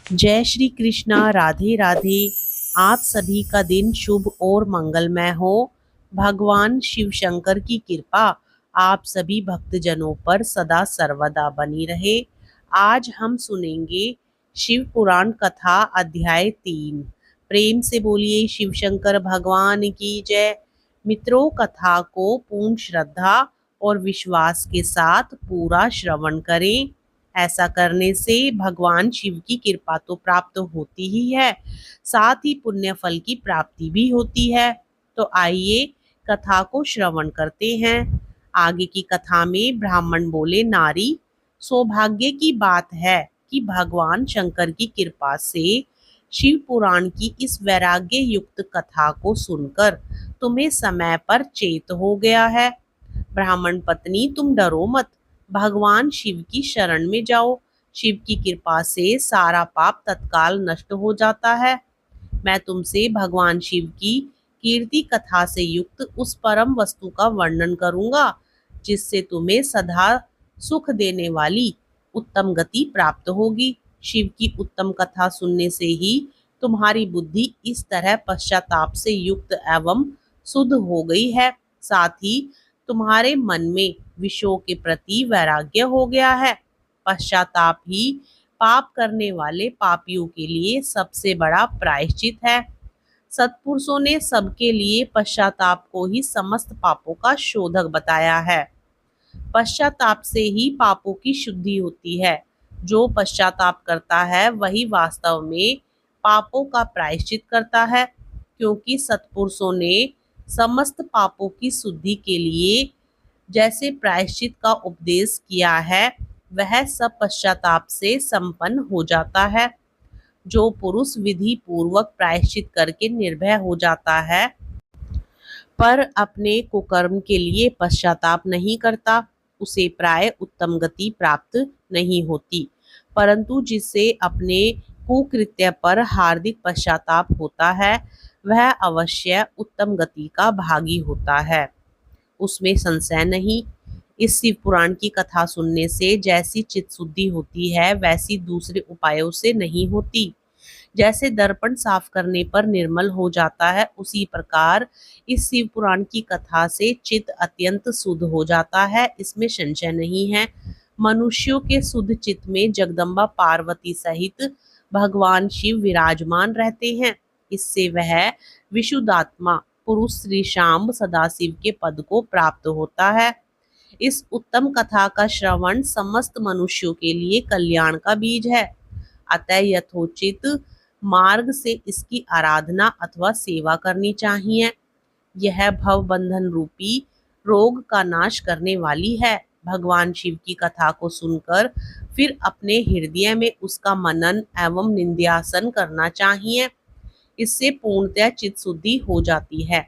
जय श्री कृष्णा। राधे राधे। आप सभी का दिन शुभ और मंगलमय हो। भगवान शिव शंकर की कृपा आप सभी भक्तजनों पर सदा सर्वदा बनी रहे। आज हम सुनेंगे शिव पुराण कथा अध्याय 3। प्रेम से बोलिए शिव शंकर भगवान की जय। मित्रों, कथा को पूर्ण श्रद्धा और विश्वास के साथ पूरा श्रवण करें। ऐसा करने से भगवान शिव की कृपा तो प्राप्त होती ही है, साथ ही पुण्य फल की प्राप्ति भी होती है। तो आइए कथा को श्रवण करते हैं। आगे की कथा में ब्राह्मण बोले, नारी, सौभाग्य की बात है कि भगवान शंकर की कृपा से शिव पुराण की इस वैराग्य युक्त कथा को सुनकर तुम्हें समय पर चेत हो गया है। ब्राह्मण पत्नी, तुम डरो मत, भगवान शिव की शरण में जाओ। शिव की कृपा से सारा पाप तत्काल नष्ट हो जाता है। मैं तुमसे भगवान शिव की कीर्ति कथा से युक्त उस परम वस्तु का वर्णन करूंगा जिससे तुम्हें सदा सुख देने वाली उत्तम गति प्राप्त होगी। शिव की उत्तम कथा सुनने से ही तुम्हारी बुद्धि इस तरह पश्चाताप से युक्त एवं शुद्ध हो गई है, साथ ही तुम्हारे मन में विषयों के प्रति वैराग्य हो गया है। पश्चाताप ही पाप करने वाले पापियों के लिए सबसे बड़ा प्रायश्चित है। सत्पुरुषों ने सबके लिए पश्चाताप को ही समस्त पापों का शोधक बताया है। पश्चाताप से ही पापों की शुद्धि होती है। जो पश्चाताप करता है वही वास्तव में पापों का प्रायश्चित करता है, क्योंकि सत्पुरुषों ने समस्त पापों की शुद्धि के लिए जैसे प्रायश्चित का उपदेश किया है, वह सब पश्चाताप से संपन्न हो जाता है। जो पुरुष विधि पूर्वक प्रायश्चित करके निर्भय हो जाता है पर अपने कुकर्म के लिए पश्चाताप नहीं करता, उसे प्राय उत्तम गति प्राप्त नहीं होती। परंतु जिससे अपने कुकृत्य पर हार्दिक पश्चाताप होता है, वह अवश्य उत्तम गति का भागी होता है, उसमें संशय नहीं। इस शिव पुराण की कथा सुनने से जैसी चित्त शुद्धि होती है, वैसी दूसरे उपायों से नहीं होती। जैसे दर्पण साफ करने पर निर्मल हो जाता है, उसी प्रकार इस शिव पुराण की कथा से चित्त अत्यंत शुद्ध हो जाता है, इसमें संशय नहीं है। मनुष्यों के शुद्ध चित्त में जगदम्बा पार्वती सहित भगवान शिव विराजमान रहते हैं। इससे वह विशुद्धात्मा पुरुष श्री श्याम सदाशिव के पद को प्राप्त होता है। इस उत्तम कथा का श्रवण समस्त मनुष्यों के लिए कल्याण का बीज है। अतः यथोचित मार्ग से इसकी आराधना अथवा सेवा करनी चाहिए। यह भव बंधन रूपी रोग का नाश करने वाली है। भगवान शिव की कथा को सुनकर फिर अपने हृदय में उसका मनन एवं निंध्यासन करना चाहिए। इससे पूर्णतः चित्त शुद्धि हो जाती है।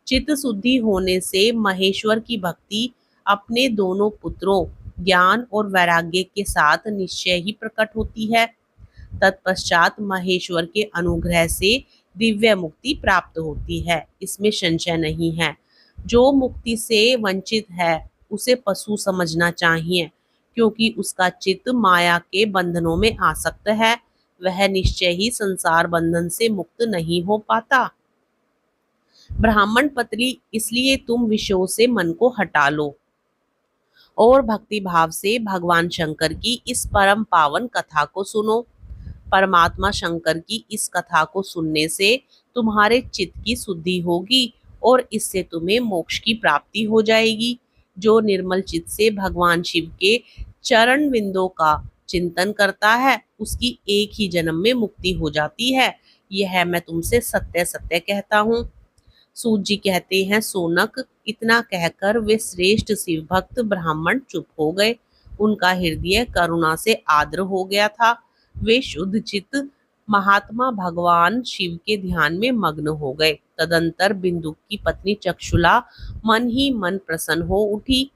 चित्त शुद्धि होने से महेश्वर की भक्ति अपने दोनों पुत्रों ज्ञान और वैराग्य के साथ निश्चय ही प्रकट होती है। तत्पश्चात महेश्वर के अनुग्रह से दिव्य मुक्ति प्राप्त होती है, इसमें संशय नहीं है। जो मुक्ति से वंचित है उसे पशु समझना चाहिए, क्योंकि उसका चित्त माया के बंधनों में आसक्त है। वह निश्चय ही संसार बंधन से मुक्त नहीं हो पाता। ब्राह्मण पत्नी, इसलिए तुम विषयों से मन को हटा लो और भक्ति भाव से भगवान शंकर की इस परम पावन कथा को सुनो। परमात्मा शंकर की इस कथा को सुनने से तुम्हारे चित्त की शुद्धि होगी और इससे तुम्हें मोक्ष की प्राप्ति हो जाएगी। जो निर्मल चित्त से भगवान शिव के चरण विंदों का चिंतन करता है, उसकी एक ही जन्म में मुक्ति हो जाती है। यह मैं तुमसे सत्य सत्य कहता हूँ। सूत जी कहते हैं, सोनक, इतना कहकर वे श्रेष्ठ शिव भक्त ब्राह्मण चुप हो गए। उनका हृदय करुणा से आर्द्र हो गया था। वे शुद्ध चित्त महात्मा भगवान शिव के ध्यान में मग्न हो गए। तदंतर बिंदु की पत्नी चक्षुला मन ही मन प्रसन्न हो उठी।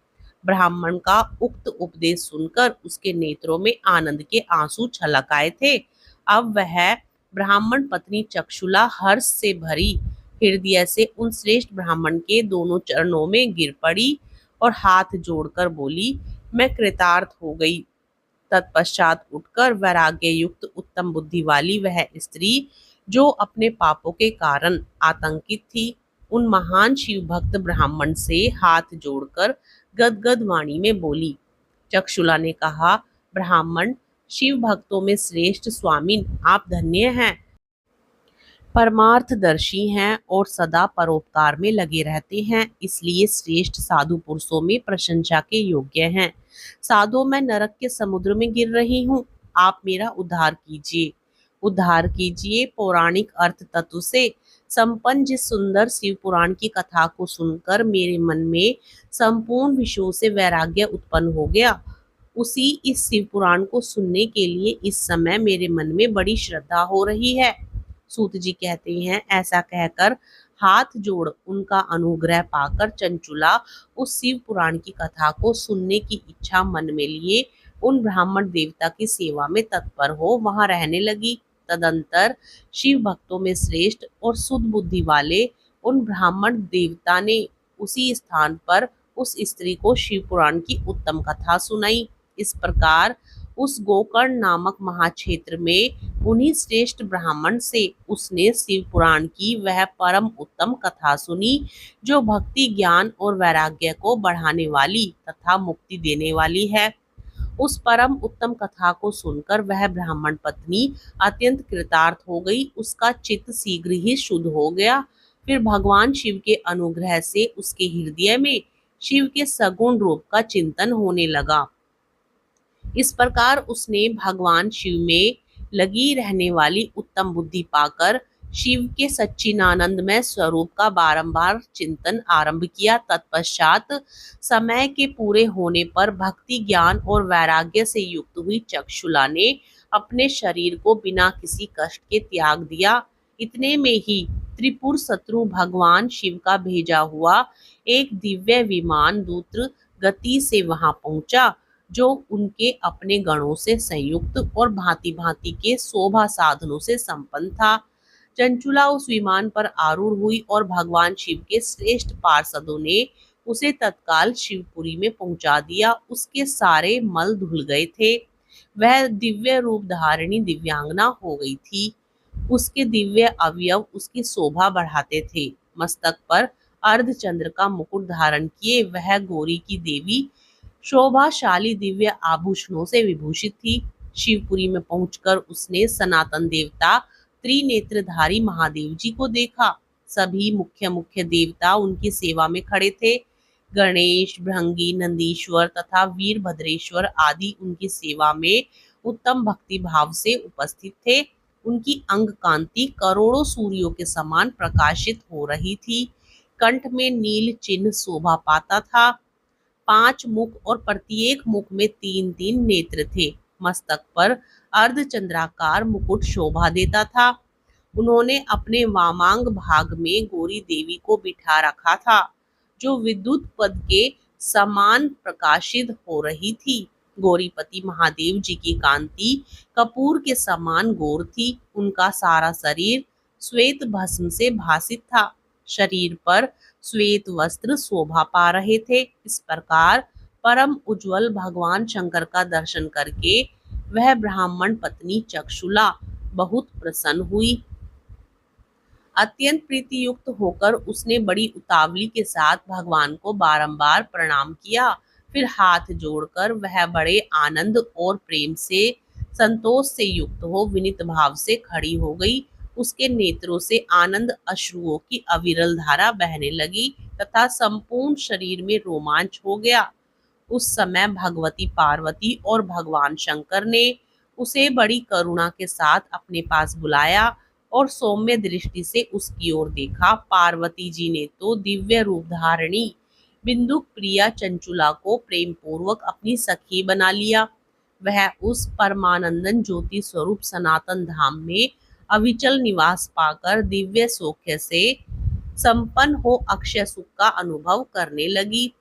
ब्राह्मण का उक्त उपदेश सुनकर उसके नेत्रों में आनंद के आंसू छलक आए थे। अब वह ब्राह्मण पत्नी चक्षुला हर्ष से भरी हृदय से उन श्रेष्ठ ब्राह्मण के दोनों चरणों में गिर पड़ी और हाथ जोड़कर बोली, मैं कृतार्थ हो गई। तत्पश्चात उठकर वैराग्य युक्त उत्तम बुद्धि वाली वह स्त्री जो अपने पापों के कारण आतंकित थी, उन महान शिव भक्त ब्राह्मण से हाथ जोड़कर गदगद वाणी में बोली। चक्षुला ने कहा, ब्राह्मण, शिव भक्तों में श्रेष्ठ स्वामिन, आप धन्य हैं, परमार्थदर्शी हैं और सदा परोपकार में लगे रहते हैं, इसलिए श्रेष्ठ साधु पुरुषों में प्रशंसा के योग्य हैं। साधु, मैं नरक के समुद्र में गिर रही हूँ, आप मेरा उद्धार कीजिए। उद्धार कीजिए। पौराणिक अर्थ तत्व से संपन्न जिस सुंदर शिव पुराण की कथा को सुनकर मेरे मन में संपूर्ण विषयों से वैराग्य उत्पन्न हो गया, उसी इस शिव पुराण को सुनने के लिए इस समय मेरे मन में बड़ी श्रद्धा हो रही है। सूत जी कहते हैं, ऐसा कहकर हाथ जोड़ उनका अनुग्रह पाकर चंचुला उस शिव पुराण की कथा को सुनने की इच्छा मन में लिए उन ब्राह्मण देवता की सेवा में तत्पर हो वहां रहने लगी। तदंतर शिव भक्तों में श्रेष्ठ और शुद्ध बुद्धि वाले उन ब्राह्मण देवता ने उसी स्थान पर उस स्त्री को शिव पुराण की उत्तम कथा सुनाई। इस प्रकार उस गोकर्ण नामक महाक्षेत्र में उन्हीं श्रेष्ठ ब्राह्मण से उसने शिव पुराण की वह परम उत्तम कथा सुनी, जो भक्ति, ज्ञान और वैराग्य को बढ़ाने वाली तथा मुक्ति देने वाली है। उस परम उत्तम कथा को सुनकर वह ब्राह्मण पत्नी अत्यंत कृतार्थ हो गई। उसका चित्त शीघ्र ही शुद्ध हो गया। फिर भगवान शिव के अनुग्रह से उसके हृदय में शिव के सगुण रूप का चिंतन होने लगा। इस प्रकार उसने भगवान शिव में लगी रहने वाली उत्तम बुद्धि पाकर शिव के सच्चिदानंदमय स्वरूप का बारंबार चिंतन आरंभ किया। तत्पश्चात समय के पूरे होने पर भक्ति, ज्ञान और वैराग्य से युक्त हुई चक्षुला ने अपने शरीर को बिना किसी कष्ट के त्याग दिया। इतने में ही त्रिपुर शत्रु भगवान शिव का भेजा हुआ एक दिव्य विमान द्रुत गति से वहां पहुंचा, जो उनके अपने गणों से संयुक्त और भांति भांति के शोभा साधनों से संपन्न था। चंचुला उस विमान पर आरूढ़ हुई और भगवान शिव के श्रेष्ठ पार्षदों ने उसे तत्काल शिवपुरी में पहुंचा दिया। उसके सारे मल धुल गए थे। वह दिव्य रूप धारिणी दिव्यांगना हो गई थी। उसके दिव्य अवयव उसकी शोभा बढ़ाते थे। मस्तक पर अर्धचंद्र का मुकुट धारण किए वह गौरी की देवी शोभाशाली दिव्य आभूषणों से विभूषित थी। शिवपुरी में पहुंचकर उसने सनातन देवता त्रिनेत्रधारी महादेव जी को देखा। सभी मुख्य मुख्य देवता उनकी सेवा में खड़े थे। गणेश, भृंगी, नंदीश्वर तथा वीरभद्रेश्वर आदि उनकी सेवा में उत्तम भक्ति भाव से उपस्थित थे। उनकी अंग कांति करोड़ों सूर्यों के समान प्रकाशित हो रही थी। कंठ में नील चिन्ह शोभा पाता था। 5 मुख और प्रत्येक मुख में 3-3 नेत्र थे। मस्तक पर अर्धचंद्राकार मुकुट शोभा देता था। उन्होंने अपने वामांग भाग में गौरी देवी को बिठा रखा था, जो विद्युत पद के समान प्रकाशित हो रही थी। गौरीपति महादेव जी की कांति कपूर के समान गौर थी। उनका सारा शरीर श्वेत भस्म से भासित था। शरीर पर श्वेत वस्त्र शोभा पा रहे थे। इस प्रकार परम उज्जवल भगवान शंकर का दर्शन करके वह ब्राह्मण पत्नी चक्षुला बहुत प्रसन्न हुई। अत्यंत प्रीति युक्त होकर उसने बड़ी उतावली के साथ भगवान को बारंबार प्रणाम किया। फिर हाथ जोड़कर वह बड़े आनंद और प्रेम से, संतोष से युक्त हो विनीत भाव से खड़ी हो गई। उसके नेत्रों से आनंद अश्रुओं की अविरल धारा बहने लगी तथा संपूर्ण शरीर में रोमांच हो गया। उस समय भगवती पार्वती और भगवान शंकर ने उसे बड़ी करुणा के साथ अपने पास बुलाया और सौम्य दृष्टि से उसकी ओर देखा। पार्वती जी ने तो दिव्य रूप धारिणी बिंदुक प्रिया चंचुला को प्रेम पूर्वक अपनी सखी बना लिया। वह उस परमानंदन ज्योति स्वरूप सनातन धाम में अविचल निवास पाकर दिव्य सौख्य से संपन्न हो अक्षय सुख का अनुभव करने लगी।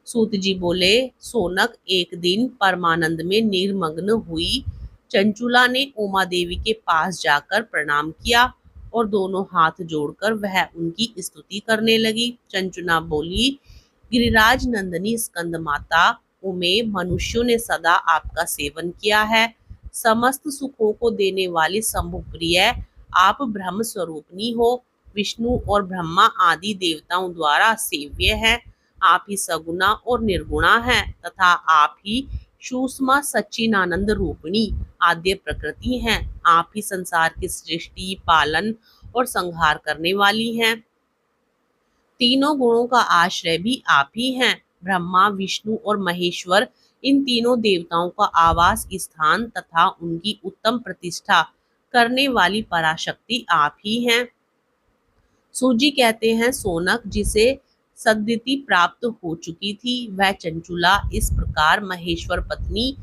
सूत जी बोले, सोनक, एक दिन परमानंद में निर्मग्न हुई चंचुला ने उमा देवी के पास जाकर प्रणाम किया और दोनों हाथ जोड़कर वह उनकी स्तुति करने लगी। चंचुला बोली, गिरिराज नंदनी स्कंद माता, उमें मनुष्यों ने सदा आपका सेवन किया है। समस्त सुखों को देने वाली शंभुप्रिय आप ब्रह्म स्वरूपनी हो, विष्णु और ब्रह्मा आदि देवताओं द्वारा सेव्य है। आप ही सगुणा और निर्गुणा हैं तथा आप ही सूक्ष्म सच्चिदानंद रूपिणी आद्य प्रकृति हैं। आप ही संसार की सृष्टि, पालन और संहार करने वाली हैं। तीनों गुणों का आश्रय भी आप ही हैं। ब्रह्मा, विष्णु और महेश्वर इन तीनों देवताओं का आवास स्थान तथा उनकी उत्तम प्रतिष्ठा करने वाली पराशक्ति आप ही हैं। सूजी कहते हैं सोनक, जिसे सद्गति प्राप्त हो चुकी थी, वह चंचुला इस प्रकार महेश्वर पत्नी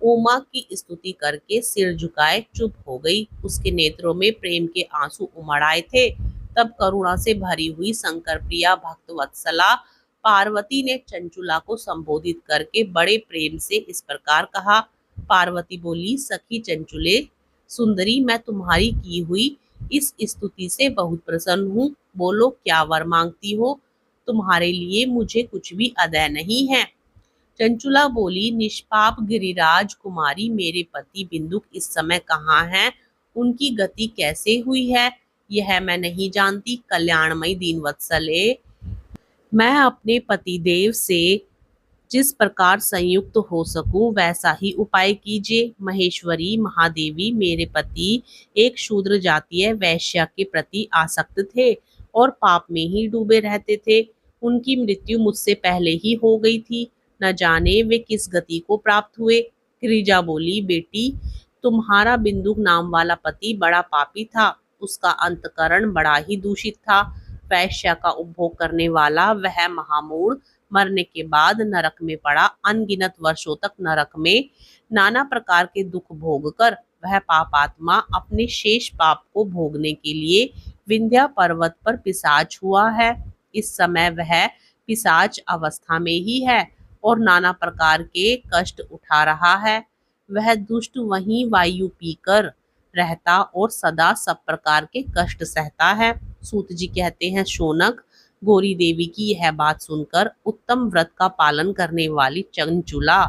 उमा की स्तुति करके सिर झुकाए चुप हो गई। उसके नेत्रों में प्रेम के आंसू उमड़ आए थे। तब करुणा से भरी हुई शंकर प्रिया भक्त वत्सला पार्वती ने चंचुला को संबोधित करके बड़े प्रेम से इस प्रकार कहा। पार्वती बोली, सखी चंचुले सुंदरी, मैं तुम्हारी की हुई इस स्तुति से बहुत प्रसन्न हूँ। बोलो, क्या वर मांगती हो? तुम्हारे लिए मुझे कुछ भी अदा नहीं है। चंचुला बोली, निष्पाप गिरिराज कुमारी, मेरे पति बिंदुक इस समय कहाँ हैं? उनकी गति कैसे हुई है यह मैं नहीं जानती। कल्याणमयी दीनवत्सले, मैं अपने पतिदेव से जिस प्रकार संयुक्त हो सकूं वैसा ही उपाय कीजिए। महेश्वरी महादेवी, मेरे पति एक शूद्र जातीय वैश्या के प्रति आसक्त थे और पाप में ही डूबे रहते थे। उनकी मृत्यु मुझसे पहले ही हो गई थी। न जाने वे किस गति को प्राप्त हुए। गिरिजा बोली, बेटी, तुम्हारा बिंदुक नाम वाला पति बड़ा पापी था। उसका अंतकरण बड़ा ही दूषित था। वैश्या का उपभोग करने वाला वह महामूढ़ मरने के बाद नरक में पड़ा। अनगिनत वर्षों तक नरक में नाना प्रकार के दुख भोग कर वह पापात्मा अपने शेष पाप को भोगने के लिए विंध्या पर्वत पर पिशाच हुआ है। इस समय वह पिशाच अवस्था में ही है और नाना प्रकार के कष्ट उठा रहा है। वह दुष्ट वहीं वायु पीकर रहता और सदा सब प्रकार के कष्ट सहता है। सूत जी कहते हैं, शौनक, गौरी देवी की यह बात सुनकर उत्तम व्रत का पालन करने वाली चंचुला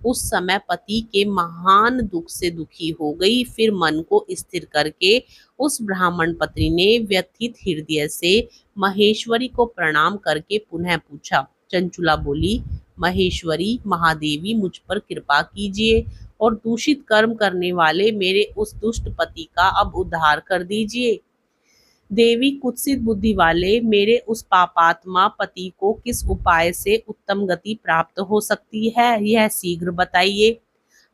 उस समय पति के महान दुख से दुखी हो गई। फिर मन को स्थिर करके उस ब्राह्मण पत्नी ने व्यथित हृदय से महेश्वरी को प्रणाम करके पुनः पूछा। चंचुला बोली, महेश्वरी महादेवी, मुझ पर कृपा कीजिए और दूषित कर्म करने वाले मेरे उस दुष्ट पति का अब उद्धार कर दीजिए। देवी, कुत्सित बुद्धि वाले मेरे उस पापात्मा पति को किस उपाय से उत्तम गति प्राप्त हो सकती है, यह शीघ्र बताइए।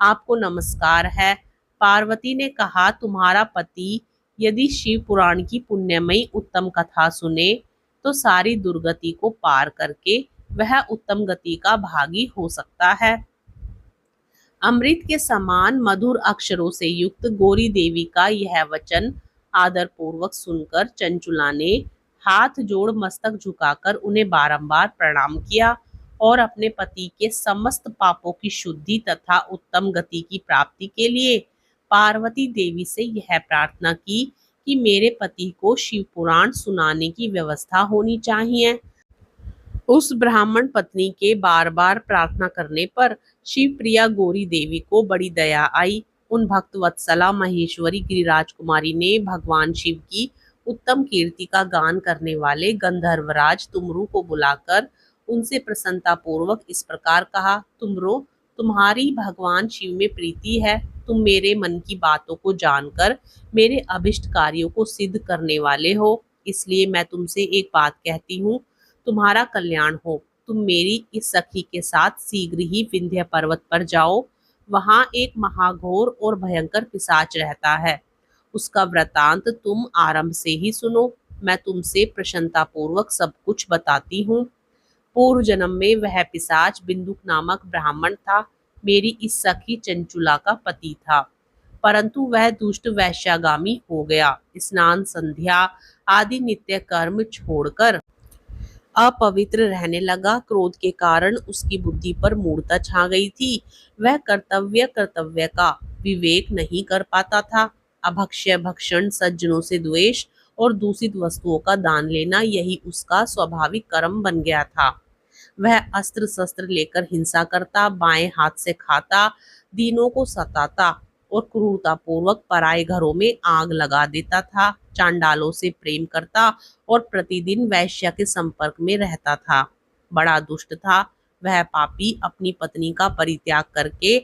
आपको नमस्कार है। पार्वती ने कहा, तुम्हारा पति यदि शिव पुराण की पुण्यमयी उत्तम कथा सुने तो सारी दुर्गति को पार करके वह उत्तम गति का भागी हो सकता है। अमृत के समान मधुर अक्षरों से युक्त गौरी देवी का यह वचन आदर पूर्वक सुनकर चंचुला ने हाथ जोड़ मस्तक झुकाकर उन्हें बारंबार प्रणाम किया और अपने पति के समस्त पापों की शुद्धि तथा उत्तम गति की प्राप्ति के लिए पार्वती देवी से यह प्रार्थना की कि मेरे पति को शिव पुराण सुनाने की व्यवस्था होनी चाहिए। उस ब्राह्मण पत्नी के बार बार प्रार्थना करने पर शिव प्रिया गौरी देवी को बड़ी दया आई। उन भक्त वत्सला महेश्वरी गिरिराज कुमारी ने भगवान शिव की उत्तम कीर्ति का गान करने वाले गंधर्वराज तुमरु को बुलाकर उनसे प्रसन्नता पूर्वक इस प्रकार कहा, तुमरो, तुम्हारी भगवान शिव में प्रीति है। तुम मेरे मन की बातों को जानकर मेरे अभिष्ट कार्यों को सिद्ध करने वाले हो, इसलिए मैं तुमसे एक बात कहती हूँ, तुम्हारा कल्याण हो। तुम मेरी इस सखी के साथ शीघ्र ही विंध्य पर्वत पर जाओ। वहां एक महाघोर और भयंकर पिशाच रहता है। उसका वृतांत तुम आरंभ से ही सुनो। मैं तुमसे प्रसन्नता पूर्वक सब कुछ बताती हूँ। पूर्व जन्म में वह पिशाच बिंदुक नामक ब्राह्मण था। मेरी इस सखी चंचुला का पति था, परंतु वह दुष्ट वैश्यागामी हो गया। स्नान, संध्या आदि नित्य कर्म छोड़कर अपवित्र रहने लगा। क्रोध के कारण उसकी बुद्धि पर मूढ़ता छा गई थी। वह कर्तव्य का विवेक नहीं कर पाता था। अभक्ष्य भक्षण, सज्जनों से द्वेष और दूषित वस्तुओं का दान लेना, यही उसका स्वाभाविक कर्म बन गया था। वह अस्त्र शस्त्र लेकर हिंसा करता, बाएं हाथ से खाता, दीनों को सताता और क्रूरतापूर्वक पराये घरों में आग लगा देता था। चांडालों से प्रेम करता और प्रतिदिन वैश्या के संपर्क में रहता था। बड़ा दुष्ट था। वह पापी अपनी पत्नी का परित्याग करके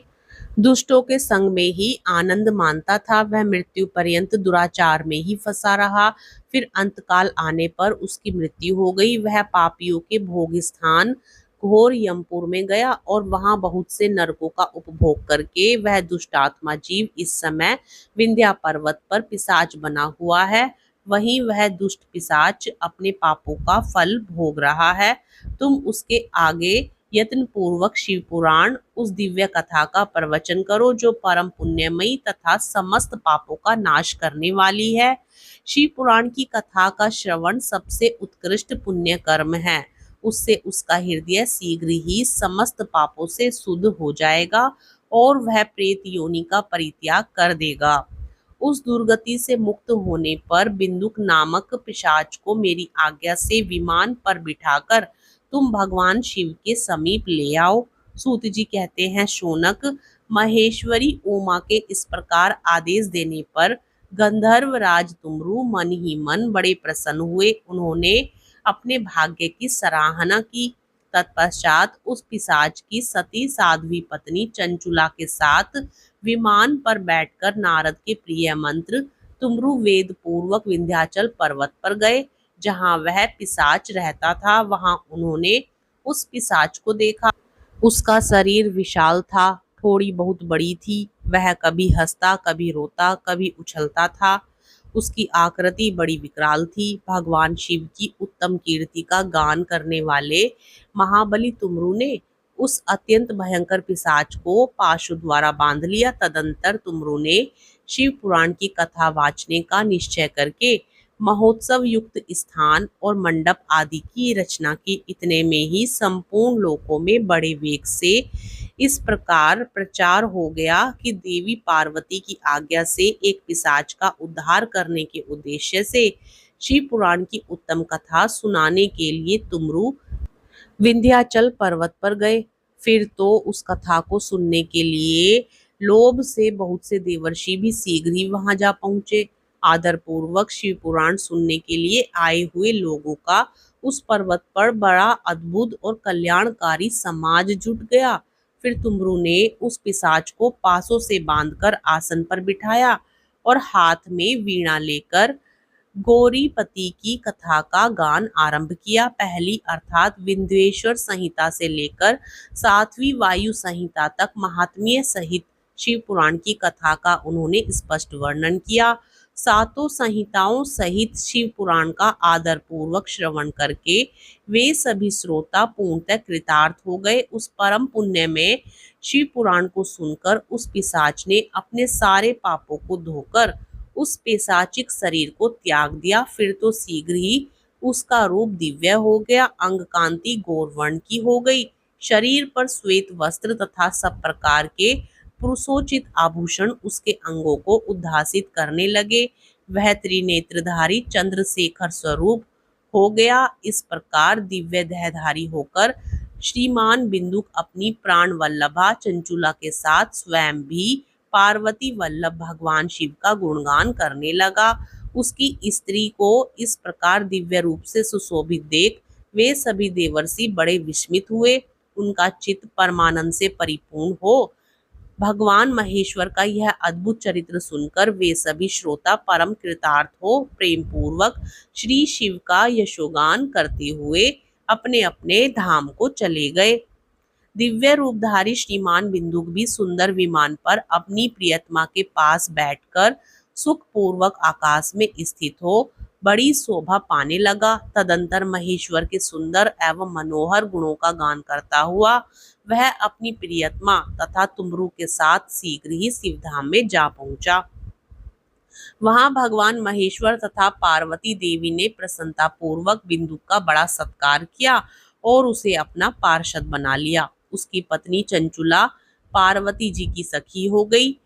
दुष्टों के संग में ही आनंद मानता था। वह मृत्यु पर्यंत दुराचार में ही फंसा रहा। फिर अंतकाल आने पर उसकी मृत्यु हो गई। वह पापियों के भोग स्थान घोर यमपुर में गया और वहां बहुत से नरकों का उपभोग करके वह दुष्टात्मा जीव इस समय विंध्या पर्वत पर पिशाच बना हुआ है। वहीं वह दुष्ट पिशाच अपने पापों का फल भोग रहा है। तुम उसके आगे यत्न पूर्वक शिव पुराण उस दिव्य कथा का प्रवचन करो जो परम पुण्यमयी तथा समस्त पापों का नाश करने वाली है। शिव पुराण की कथा का श्रवण सबसे उत्कृष्ट पुण्य कर्म है। उससे उसका हृदय शीघ्र ही समस्त पापों से शुद्ध हो जाएगा और वह प्रेत योनि का परित्याग कर देगा। उस दुर्गति से मुक्त होने पर बिंदुक नामक पिशाच को मेरी आज्ञा से विमान पर बिठाकर तुम भगवान शिव के समीप ले आओ। सूत जी कहते हैं, शौनक, महेश्वरी उमा के इस प्रकार आदेश देने पर गंधर्व राज तुमरु मन ही मन बड़े प्रसन्न हुए। उन्होंने अपने भाग्य की सराहना की। तत्पश्चात उस पिशाच की सती साध्वी पत्नी चंचुला के साथ विमान पर बैठकर नारद के प्रिय मंत्र तुमरु वेद पूर्वक विंध्याचल पर्वत पर गए। जहां वह पिशाच रहता था वहां उन्होंने उस पिशाच को देखा। उसका शरीर विशाल था, थोड़ी बहुत बड़ी थी। वह कभी हंसता, कभी रोता, कभी उछलता था। उसकी आकृति बड़ी विकराल थी। भगवान शिव की उत्तम कीर्ति का गान करने वाले महाबली तुमरु ने उस अत्यंत भयंकर पिशाच को पाशु द्वारा बांध लिया। तदंतर तुमरु ने शिव पुराण की कथा वाचने का निश्चय करके महोत्सव युक्त स्थान और मंडप आदि की रचना की। इतने में ही संपूर्ण लोकों में बड़े वेग से इस प्रकार प्रचार हो गया कि देवी पार्वती की आज्ञा से एक पिशाच का उद्धार करने के उद्देश्य से शिव पुराण की उत्तम कथा सुनाने के लिए तुमरु विंध्याचल पर्वत पर गए। फिर तो उस कथा को सुनने के लिए लोभ से बहुत से देवर्षि भी शीघ्र ही वहां जा पहुंचे। आदर पूर्वक शिव पुराण सुनने के लिए आए हुए लोगों का उस पर्वत पर बड़ा अद्भुत और कल्याणकारी समाज जुट गया। फिर तुमरु ने उस पिशाच को पासों से बांधकर आसन पर बिठाया और हाथ में वीणा लेकर गौरीपति की कथा का गान आरंभ किया। पहली अर्थात विंध्येश्वर संहिता से लेकर 7वीं वायु संहिता तक महात्म्य सहित शिव पुराण की कथा का उन्होंने स्पष्ट वर्णन किया। सातों संहिताओं सहित शिव पुराण का आदर पूर्वक श्रवण करके वे सभी श्रोता पूर्णतः कृतार्थ हो गए। उस परम पुण्य में शिव पुराण को सुनकर उस पिशाच ने अपने सारे पापों को धोकर उस पेशाचिक शरीर को त्याग दिया। फिर तो शीघ्र ही उसका रूप दिव्य हो गया। अंग कांति गौरवर्ण की हो गई। शरीर पर श्वेत वस्त्र तथा सब प्रकार के पुरुषोचित आभूषण उसके अंगों को उद्भासित करने लगे। वह त्रिनेत्रधारी चंद्रशेखर स्वरूप हो गया। इस प्रकार दिव्य देहधारी होकर श्रीमान बिंदुक अपनी प्राण वल्लभा चंचुला के साथ स्वयं भी पार्वती वल्लभ भगवान शिव का गुणगान करने लगा। उसकी स्त्री को इस प्रकार दिव्य रूप से सुशोभित देख वे सभी देवर्षि बड़े विस्मित हुए। उनका चित्त परमानंद से परिपूर्ण हो भगवान महेश्वर का यह अद्भुत चरित्र सुनकर वे सभी श्रोता परम कृतार्थ हो प्रेम पूर्वक श्री शिव का यशोगान करते हुए अपने अपने धाम को चले गए। दिव्य रूपधारी श्रीमान बिंदुक भी सुंदर विमान पर अपनी प्रियतमा के पास बैठकर सुख पूर्वक आकाश में स्थित हो बड़ी शोभा पाने लगा। तदंतर महेश्वर के सुंदर एवं मनोहर गुणों का गान करता हुआ वह अपनी प्रियतमा तथा तुमरु के साथ शीघ्र ही शिवधाम में जा पहुंचा। वहां भगवान महेश्वर तथा पार्वती देवी ने प्रसन्नता पूर्वक बिंदुक का बड़ा सत्कार किया और उसे अपना पार्षद बना लिया। उसकी पत्नी चंचुला पार्वती जी की सखी हो गई।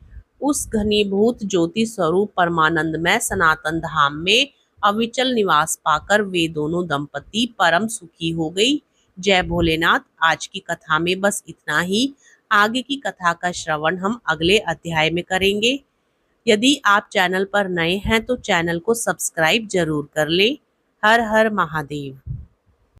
उस घनीभूत ज्योति स्वरूप परमानंदमय सनातन धाम में अविचल निवास पाकर वे दोनों दंपति परम सुखी हो गई। जय भोलेनाथ। आज की कथा में बस इतना ही। आगे की कथा का श्रवण हम अगले अध्याय में करेंगे। यदि आप चैनल पर नए हैं तो चैनल को सब्सक्राइब जरूर कर लें। हर हर महादेव।